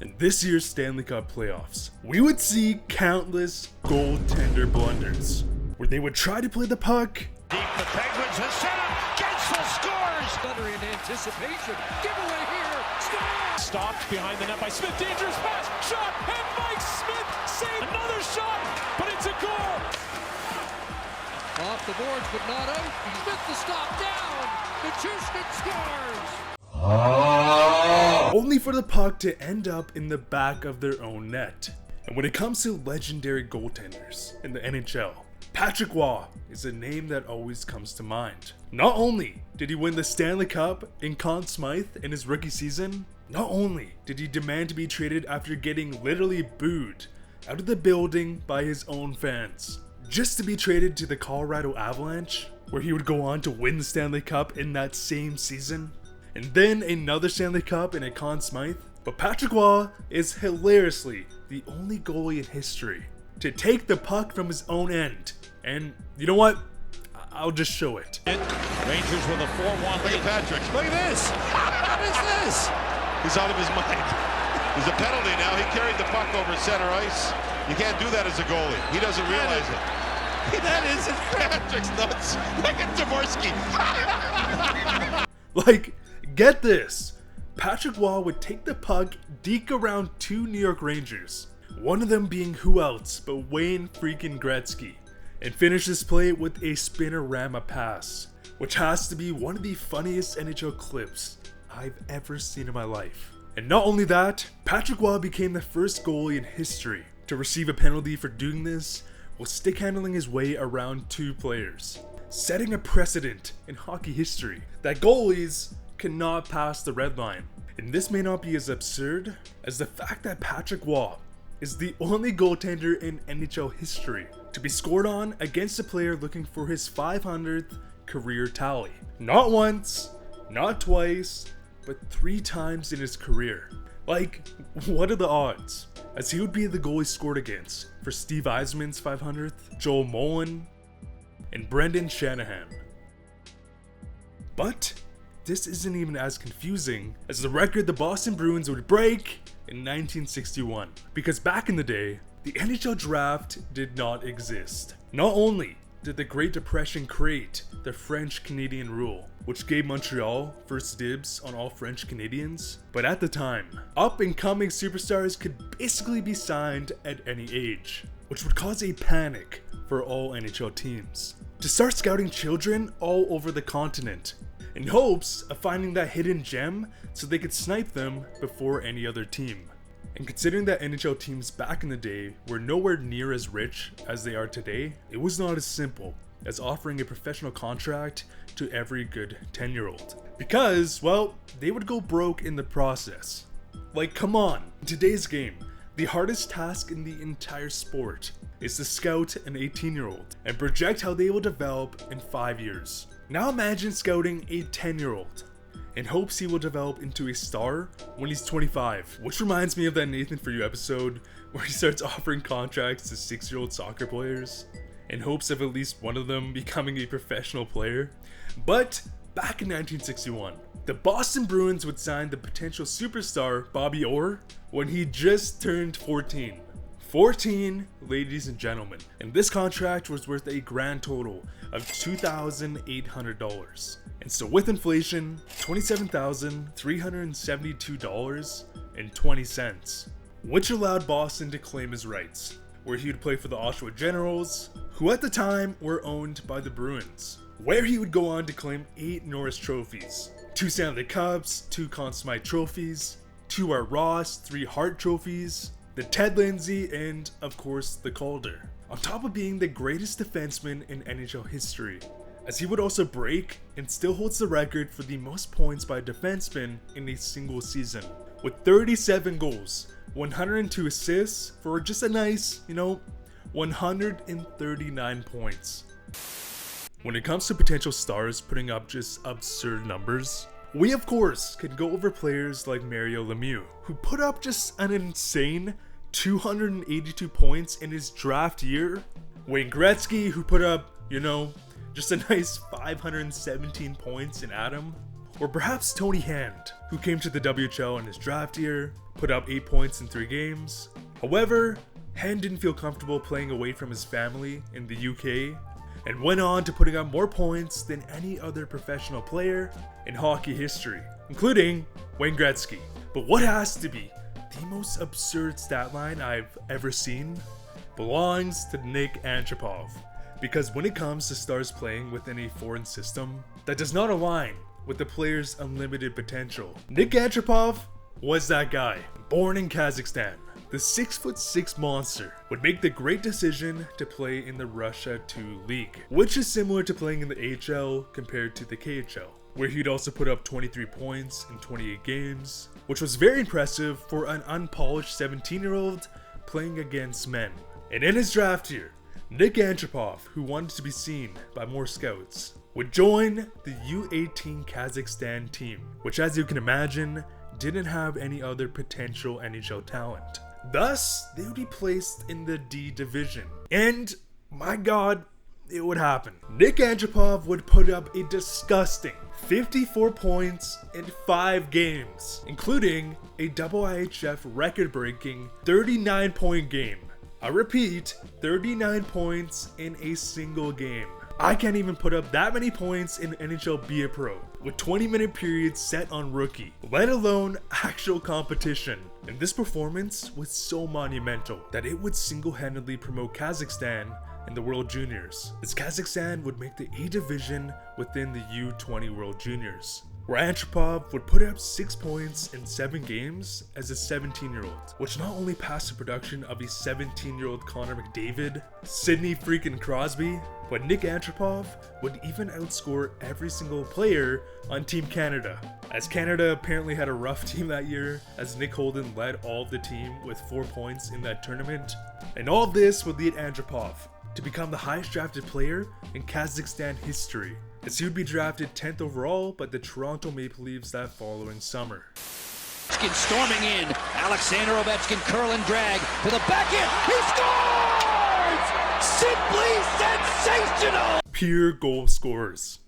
In this year's Stanley Cup playoffs, we would see countless goaltender blunders, where they would try to play the puck. Deep, the Penguins have set up. Gensel scores. Stutter in anticipation. Giveaway here. Score. Stopped behind the net by Smith. Dangerous pass. Shot. And Mike Smith saved another shot. But it's a goal. Off the boards, but not out. Smith the stop down. Nichushkin scores. Only for the puck to end up in the back of their own net. And when it comes to legendary goaltenders in the NHL, Patrick Roy is a name that always comes to mind. Not only did he win the Stanley Cup in Conn Smythe in his rookie season, not only did he demand to be traded after getting literally booed out of the building by his own fans, just to be traded to the Colorado Avalanche, where he would go on to win the Stanley Cup in that same season, and then another Stanley Cup in a Conn Smythe. But Patrick Roy is hilariously the only goalie in history to take the puck from his own end. And you know what? I'll just show it. Rangers with a 4-1 Look lead. at Patrick. Look at this. What is this? He's out of his mind. There's a penalty now. He carried the puck over center ice. You can't do that as a goalie. He doesn't realize it. That is Patrick's nuts. Look at Dvorsky. Like, get this. Patrick Roy would take the puck, deke around two New York Rangers, one of them being who else but Wayne freaking Gretzky, and finish this play with a spinorama pass, which has to be one of the funniest NHL clips I've ever seen in my life. And not only that, Patrick Roy became the first goalie in history to receive a penalty for doing this while stick handling his way around two players, setting a precedent in hockey history that goalies cannot pass the red line. And this may not be as absurd as the fact that Patrick Roy is the only goaltender in NHL history to be scored on against a player looking for his 500th career tally. Not once, not twice, but 3 times in his career. Like, what are the odds? As he would be the goalie scored against for Steve Yzerman's 500th, Joel Mullen, and Brendan Shanahan. But this isn't even as confusing as the record the Boston Bruins would break in 1961. Because back in the day, the NHL draft did not exist. Not only did the Great Depression create the French-Canadian rule, which gave Montreal first dibs on all French Canadians, but at the time, up-and-coming superstars could basically be signed at any age, which would cause a panic for all NHL teams to start scouting children all over the continent in hopes of finding that hidden gem so they could snipe them before any other team. And considering that NHL teams back in the day were nowhere near as rich as they are today, it was not as simple as offering a professional contract to every good 10-year-old. Because, well, they would go broke in the process. Like, come on, in today's game, the hardest task in the entire sport is to scout an 18-year-old and project how they will develop in 5 years. Now imagine scouting a 10-year-old in hopes he will develop into a star when he's 25. Which reminds me of that Nathan For You episode where he starts offering contracts to 6-year-old soccer players in hopes of at least one of them becoming a professional player. But back in 1961, the Boston Bruins would sign the potential superstar Bobby Orr when he just turned 14. 14, ladies and gentlemen. And this contract was worth a grand total of $2,800. And so with inflation, $27,372.20, which allowed Boston to claim his rights, where he would play for the Oshawa Generals, who at the time were owned by the Bruins, where he would go on to claim 8 Norris trophies, 2 Stanley Cups, 2 Conn Smythe trophies, 2 Art Ross, 3 Hart trophies, the Ted Lindsay, and of course the Calder, on top of being the greatest defenseman in NHL history, as he would also break and still holds the record for the most points by a defenseman in a single season, with 37 goals, 102 assists for just a nice, 139 points. When it comes to potential stars putting up just absurd numbers, we of course can go over players like Mario Lemieux, who put up just an insane 282 points in his draft year, Wayne Gretzky, who put up, just a nice 517 points in Adam, or perhaps Tony Hand, who came to the WHL in his draft year, put up 8 points in 3 games. However, Hand didn't feel comfortable playing away from his family in the UK, and went on to putting up more points than any other professional player in hockey history, including Wayne Gretzky. But what has to be the most absurd stat line I've ever seen belongs to Nick Antropov. Because when it comes to stars playing within a foreign system that does not align with the player's unlimited potential, Nick Antropov was that guy. Born in Kazakhstan, the 6'6" monster would make the great decision to play in the Russia 2 League, which is similar to playing in the AHL compared to the KHL, where he'd also put up 23 points in 28 games, which was very impressive for an unpolished 17-year-old playing against men. And in his draft year, Nick Antropov, who wanted to be seen by more scouts, would join the U18 Kazakhstan team, which, as you can imagine, didn't have any other potential NHL talent. Thus, they would be placed in the D division. And, my god, it would happen. Nick Antropov would put up a disgusting 54 points in 5 games, including a IIHF record-breaking 39-point game. I repeat, 39 points in a single game. I can't even put up that many points in NHL Be a Pro, with 20-minute periods set on rookie, let alone actual competition. And this performance was so monumental that it would single-handedly promote Kazakhstan in the World Juniors, as Kazakhstan would make the A division within the U20 World Juniors, where Antropov would put up 6 points in 7 games as a 17-year-old, which not only passed the production of a 17-year-old Connor McDavid, Sidney freaking Crosby, but Nick Antropov would even outscore every single player on Team Canada, as Canada apparently had a rough team that year, as Nick Holden led all of the team with 4 points in that tournament. And all of this would lead Antropov to become the highest drafted player in Kazakhstan history, as he would be drafted 10th overall by the Toronto Maple Leafs that following summer. Ovechkin storming in. Alexander Ovechkin curl and drag to the back end. He scores! Simply sensational! Pure goal scorers.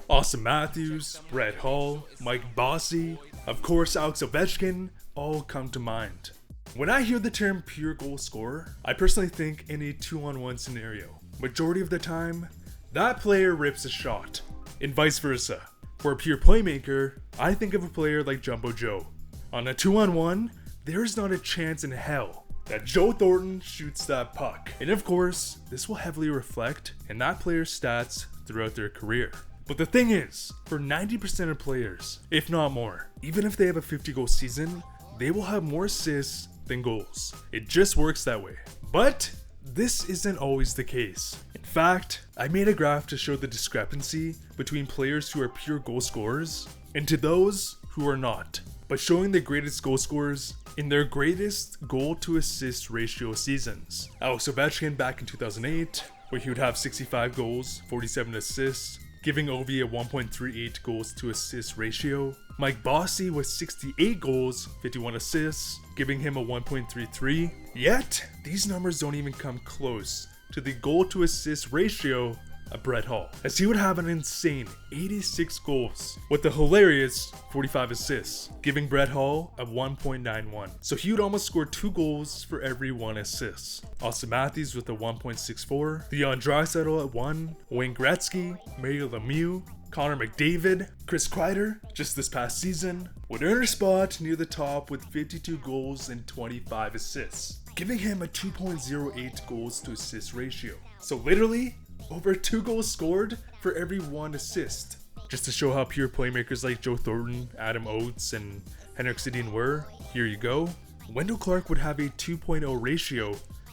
Austin Matthews, Brett Hull, Mike Bossy, of course Alex Ovechkin, all come to mind. When I hear the term pure goal scorer, I personally think in a 2-on-1 scenario. Majority of the time, that player rips a shot, and vice versa. For a pure playmaker, I think of a player like Jumbo Joe. On a 2-on-1, there is not a chance in hell that Joe Thornton shoots that puck. And of course, this will heavily reflect in that player's stats throughout their career. But the thing is, for 90% of players, if not more, even if they have a 50-goal season, they will have more assists than goals. It just works that way. But this isn't always the case. In fact, I made a graph to show the discrepancy between players who are pure goal scorers and to those who are not, but showing the greatest goal scorers in their greatest goal to assist ratio seasons. Alex Ovechkin back in 2008, where he would have 65 goals, 47 assists, giving Ovi a 1.38 goals to assist ratio. Mike Bossy with 68 goals, 51 assists, giving him a 1.33. Yet, these numbers don't even come close to the goal to assist ratio of Brett Hull, as he would have an insane 86 goals with a hilarious 45 assists, giving Brett Hull a 1.91. So he would almost score 2 goals for every 1 assist. Austin Matthews with a 1.64, Leon Draisaitl at 1, Wayne Gretzky, Mario Lemieux, Connor McDavid, Chris Kreider, just this past season, would earn a spot near the top with 52 goals and 25 assists, giving him a 2.08 goals to assist ratio. So literally, over 2 goals scored for every 1 assist. Just to show how pure playmakers like Joe Thornton, Adam Oates, and Henrik Sedin were, here you go. Wendell Clark would have a 2.0 ratio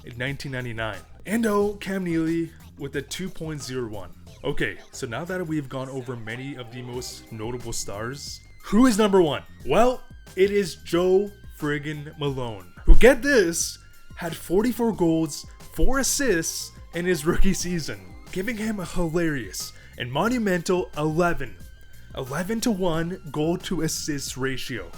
in 1999. And Cam Neely with a 2.01. Okay, so now that we've gone over many of the most notable stars, who is number 1? Well, it is Joe friggin' Malone, who, get this, had 44 goals, 4 assists in his rookie season, giving him a hilarious and monumental 11-to-1 goal to assist ratio.